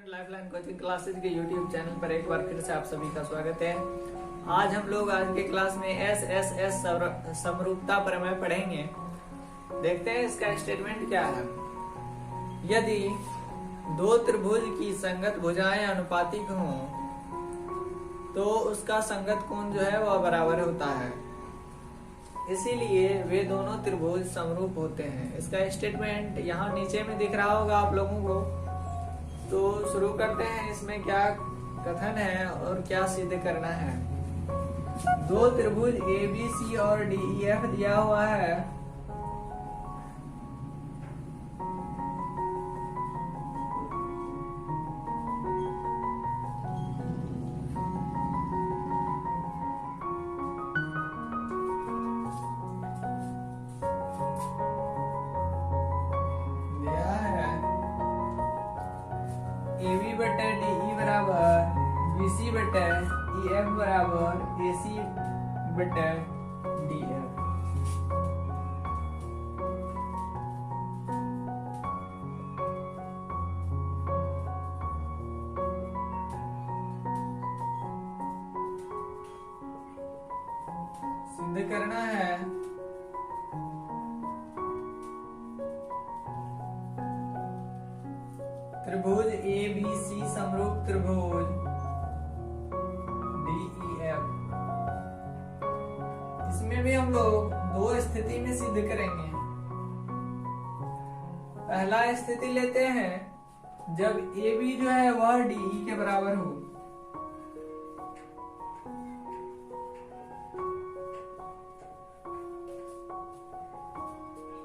Student lifeline coaching classes के YouTube channel पर एक बार फिर से आप सभी का स्वागत है। आज हम लोग आज के क्लास में एस समरूपता प्रमेय पढ़ेंगे। देखते हैं इसका स्टेटमेंट क्या है। यदि दो त्रिभुज की संगत भुजाएं अनुपातिक हों तो उसका संगत कोण जो है वह बराबर होता है, इसीलिए वे दोनों त्रिभुज समरूप होते हैं। इसका स्टेटमेंट यहाँ नीचे में दिख रहा होगा आप लोगों को। तो शुरू करते हैं, इसमें क्या कथन है और क्या सिद्ध करना है। दो त्रिभुज ABC और DEF दिया हुआ है। AB बटे DE बराबर BC बटे EF बराबर AC बटे DF। सिद्ध करना है त्रिभुज ABC समरूप त्रिभुज DEF। इसमें भी हम लोग दो स्थिति में सिद्ध करेंगे। पहला स्थिति लेते हैं जब AB जो है वह DE के बराबर हो।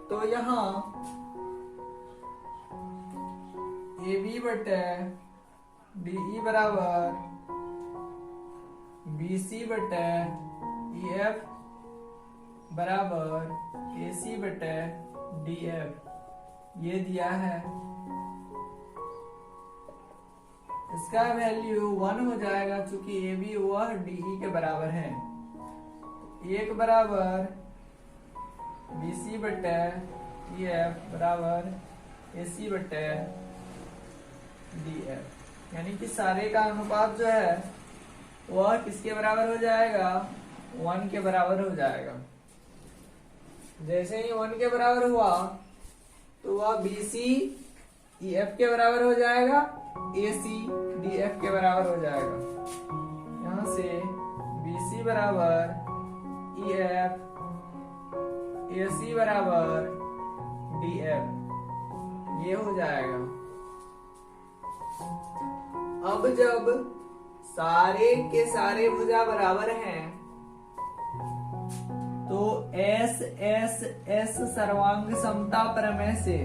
तो यहाँ AB बटे DE बराबर BC बटे EF बराबर AC बटे DF ये दिया है। इसका वैल्यू 1 हो जाएगा चूंकि AB वह DE के बराबर है। 1 बराबर BC बटे EF बराबर AC बटे DF, यानी कि सारे का अनुपात जो है वह किसके बराबर हो जाएगा, 1 के बराबर हो जाएगा। जैसे ही 1 के बराबर हुआ तो वह BC EF के बराबर हो जाएगा, AC DF के बराबर हो जाएगा। यहां से BC बराबर EF AC बराबर DF ये हो जाएगा। अब जब सारे के सारे भुजा बराबर हैं तो S सर्वांग समता प्रमेय से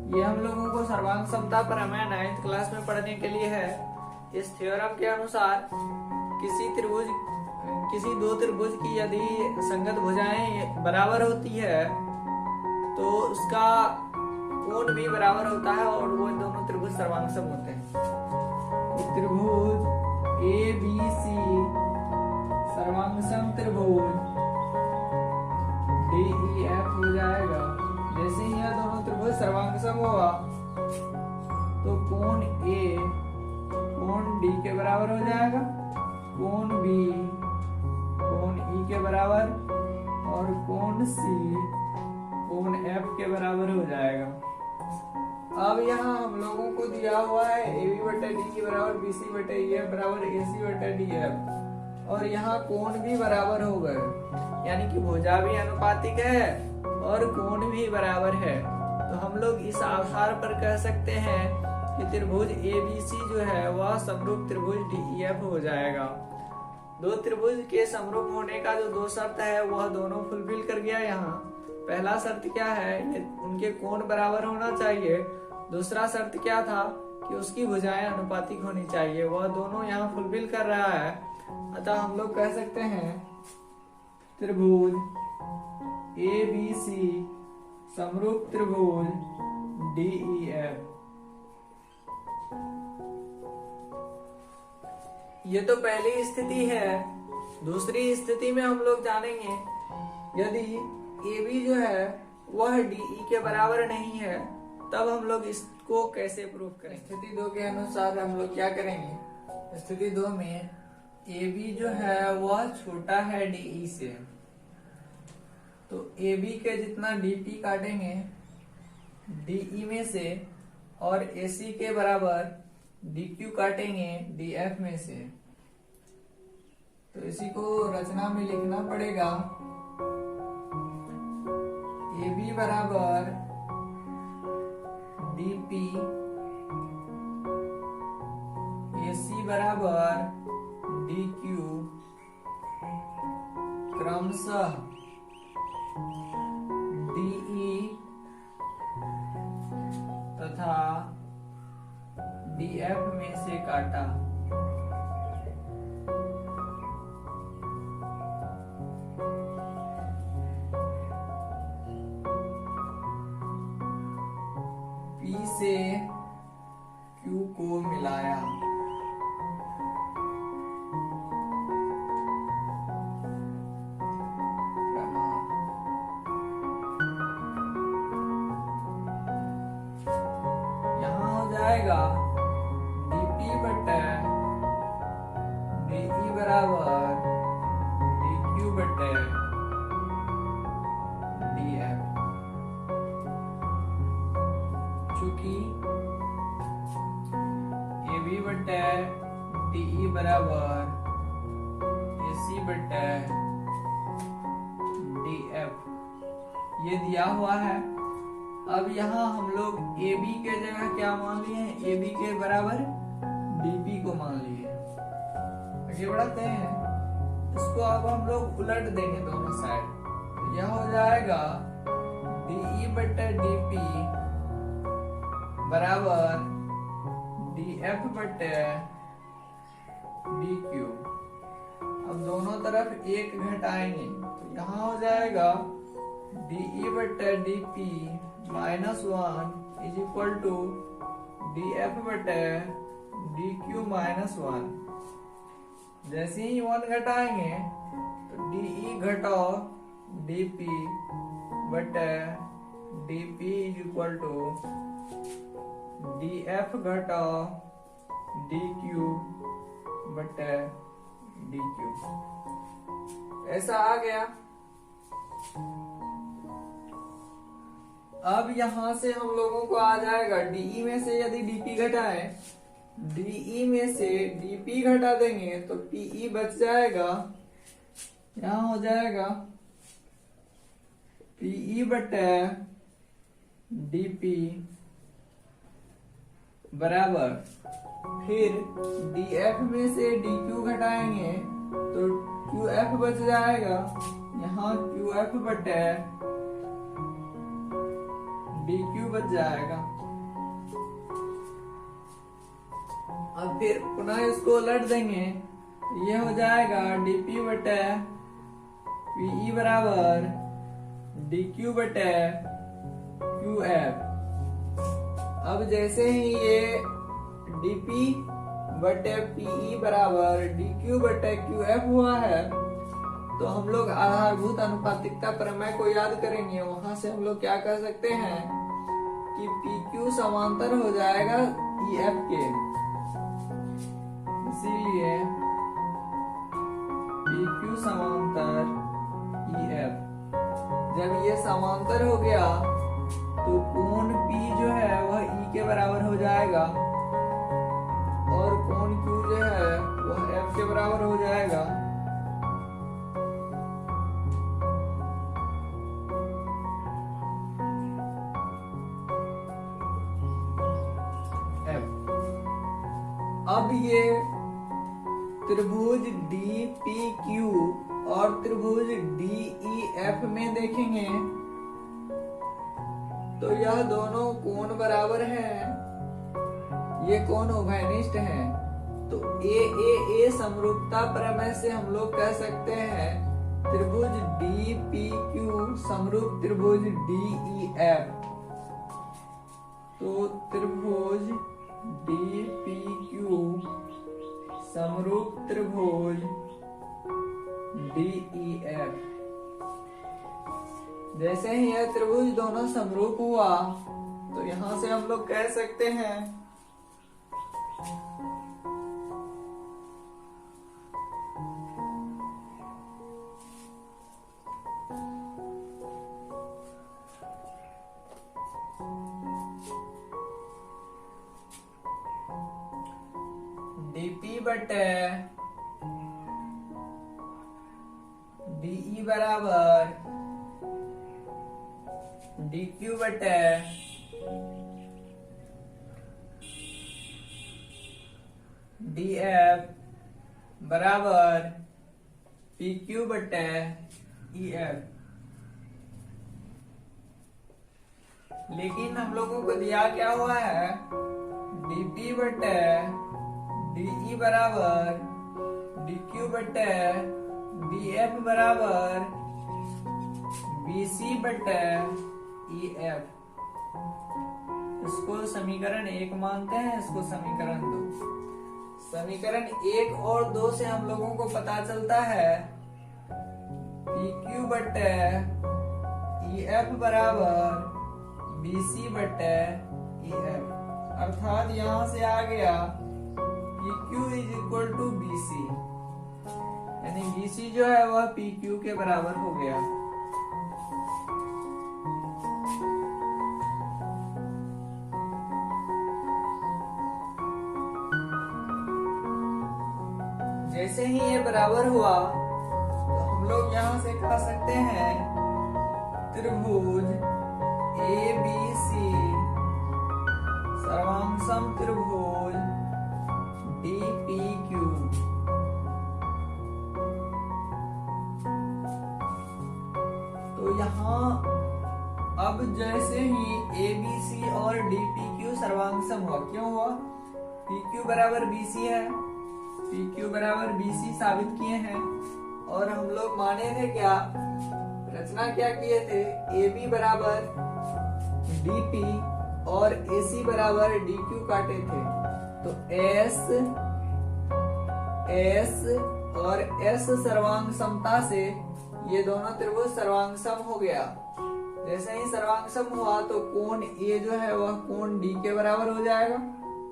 ये हम लोगों को सर्वांग समता प्रमेय 9th क्लास में पढ़ने के लिए है। इस थ्योरम के अनुसार किसी दो त्रिभुज की यदि संगत भुजाएं बराबर होती है तो उसका कोण भी बराबर होता है और वो दोनों त्रिभुज सर्वांगसम होते हैं। त्रिभुज ABC सर्वांगसम त्रिभुज DEF हो जाएगा। जैसे ही यह दोनों त्रिभुज सर्वांगसम हुआ तो कोण A कोण D के बराबर हो जाएगा, कोण B कोण E के बराबर और कोण C कोण F के बराबर हो जाएगा। अब यहाँ हम लोगों को दिया हुआ है AB बटे DE बराबर BC बटे EF बराबर AC बटे DF और यहाँ कोण भी बराबर हो गए, यानी कि भुजा भी अनुपातिक है और कोण भी बराबर है। तो हम लोग इस आधार पर कह सकते हैं कि त्रिभुज ABC जो है वह समरूप त्रिभुज DEF हो जाएगा। दो त्रिभुज के समरूप होने का जो दो शर्त है वह दोनों फुलफिल कर गया। यहाँ पहला शर्त क्या है, उनके कोण बराबर होना चाहिए। दूसरा शर्त क्या था कि उसकी भुजाएं अनुपातिक होनी चाहिए, वह दोनों यहाँ फुलफिल कर रहा है। अतः हम लोग कह सकते हैं त्रिभुज ABC समरूप त्रिभुज DEF। ये तो पहली स्थिति है। दूसरी स्थिति में हम लोग जानेंगे यदि AB जो है वह DE के बराबर नहीं है तब हम लोग इसको कैसे प्रूव करें? स्थिति 2 के अनुसार हम लोग क्या करेंगे? स्थिति 2 में AB जो है वह छोटा है DE से, तो AB के जितना DP काटेंगे DE में से और AC के बराबर DQ काटेंगे DF में से। तो इसी को रचना में लिखना पड़ेगा AB बराबर DP, AC बराबर DQ, क्रमशः DE तथा DF में से काटा। P से Q को मिलाया। यहाँ हो जाएगा DP बटे DE बराबर DQ बटे DF। चूंकि AB बटे DE बराबर AC बटे DF ये दिया हुआ है। अब यहाँ हम लोग AB के जगह क्या मान लिए हैं? AB के बराबर DP को मान लिए। आगे बढ़ाते हैं, इसको अब हम लोग उलट देंगे दोनों साइड। तो यह हो जाएगा DE बटे DP बराबर DF बटे DQ। अब दोनों तरफ एक घटाएंगे तो यहाँ हो जाएगा DE बटे DP minus 1 is equal to DF बटे DQ माइनस 1। जैसे ही 1 घटाएंगे तो DE घटाओ DP बटे DP is equal to DF घटाओ DQ बटे DQ। ऐसा आ गया। अब यहां से हम लोगों को आ जाएगा DE में से यदि DP घटाए, DE में से DP घटा देंगे तो PE बच जाएगा। यहां हो जाएगा PE बटे DP बराबर, फिर DF में से DQ घटाएंगे तो QF बच जाएगा। यहाँ QF बटे DQ बच जाएगा। अब फिर पुनः इसको उलट देंगे तो ये हो जाएगा DP बटे PE बराबर DQ बटे QF। अब जैसे ही ये DP बटे PE बराबर DQ बटे QF हुआ है तो हम लोग आधारभूत अनुपातिकता प्रमेय को याद करेंगे। वहां से हम लोग क्या कर सकते हैं कि PQ समांतर हो जाएगा EF के, इसीलिए PQ समांतर EF। जब ये समांतर हो गया तो कोण P जो है वह E के बराबर हो जाएगा और कोण Q जो है वह F के बराबर हो जाएगा। अब ये त्रिभुज DPQ और त्रिभुज DEF में देखेंगे तो यह दोनों कोण बराबर हैं, ये कोण उभयनिष्ठ हैं। तो AAA समरूपता प्रमेय से हम लोग कह सकते हैं त्रिभुज DPQ समरूप त्रिभुज DEF। तो त्रिभुज DPQ समरूप त्रिभुज DEF। जैसे ही यह त्रिभुज दोनों समरूप हुआ तो यहां से हम लोग कह सकते हैं डीपी बटे डीई बराबर डीक्यू बटे डीएफ बराबर पीक्यू बटे ईएफ। लेकिन हम लोगों को दिया क्या हुआ है, डीपी बटे डीई बराबर डीक्यू बटे डीएफ बराबर बीसी बटे ईएफ। इसको समीकरण 1 मानते हैं, इसको समीकरण 2। समीकरण 1 और 2 से हम लोगों को पता चलता है PQ बटे EF बराबर BC बटे EF। अर्थात यहां से आ गया PQ is equal to BC, यानी BC जो है वह PQ के बराबर हो गया। जैसे ही ये बराबर हुआ तो हम लोग यहां से कह सकते हैं त्रिभुज ABC सर्वांगसम त्रिभुज DPQ। तो यहाँ अब जैसे ही ABC और DPQ सर्वांगसम हुआ, क्यों हुआ? PQ बराबर BC है, PQ बराबर BC साबित किए हैं। और हम लोग माने थे क्या, रचना क्या किए थे, AB बराबर DP और AC बराबर DQ काटे थे। तो S और S सर्वांग समता से ये दोनों त्रिभुज सर्वांग सम हो गया। जैसे ही सर्वांग सम हुआ तो कोण A जो है वह कोण D के बराबर हो जाएगा,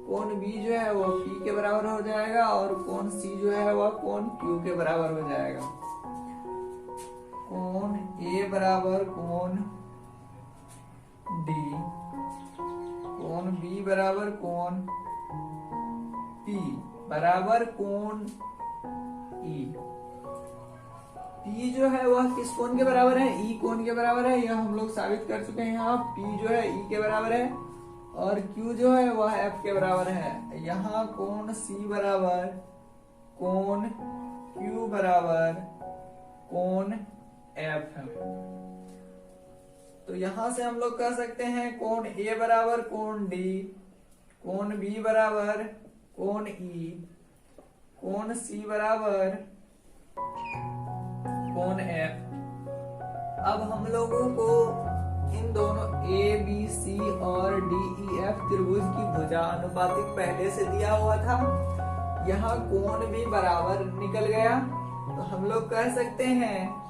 कोण B जो है वह P के बराबर हो जाएगा और कोण C जो है वह कोण Q के बराबर हो जाएगा। कोण A बराबर कोण D, कोण B बराबर कोण P बराबर कोण E। P जो है वह किस कोण के बराबर है, E कोण के बराबर है। यह हम लोग साबित कर चुके हैं। यहाँ P जो है E के बराबर है और Q जो है वह F के बराबर है। यहाँ कोण C बराबर कोण Q बराबर कोण F है। तो यहां से हम लोग कह सकते हैं कोण A बराबर कोण D, कोण B बराबर कोण E, कोण C बराबर कोण F। अब हम लोगों को इन दोनों A, B, C और D, E, F त्रिभुज की भुजा अनुपातिक पहले से दिया हुआ था। यहाँ कोण भी बराबर निकल गया तो हम लोग कह सकते हैं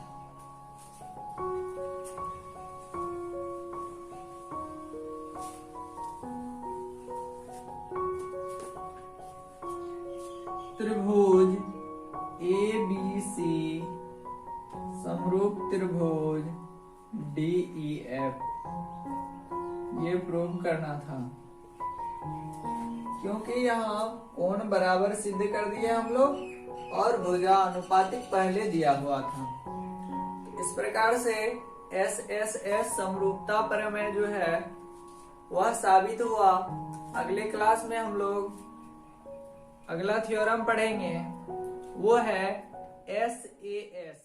त्रिभुज ABC समरूप त्रिभुज DEF ये प्रूव करना था। क्योंकि यहाँ कोण बराबर सिद्ध कर दिए हम लोग और भुजा अनुपातिक पहले दिया हुआ था। इस प्रकार से SSS समरूपता प्रमेय जो है वह साबित हुआ। अगले क्लास में हम लोग अगला थ्योरम पढ़ेंगे, वो है SAS।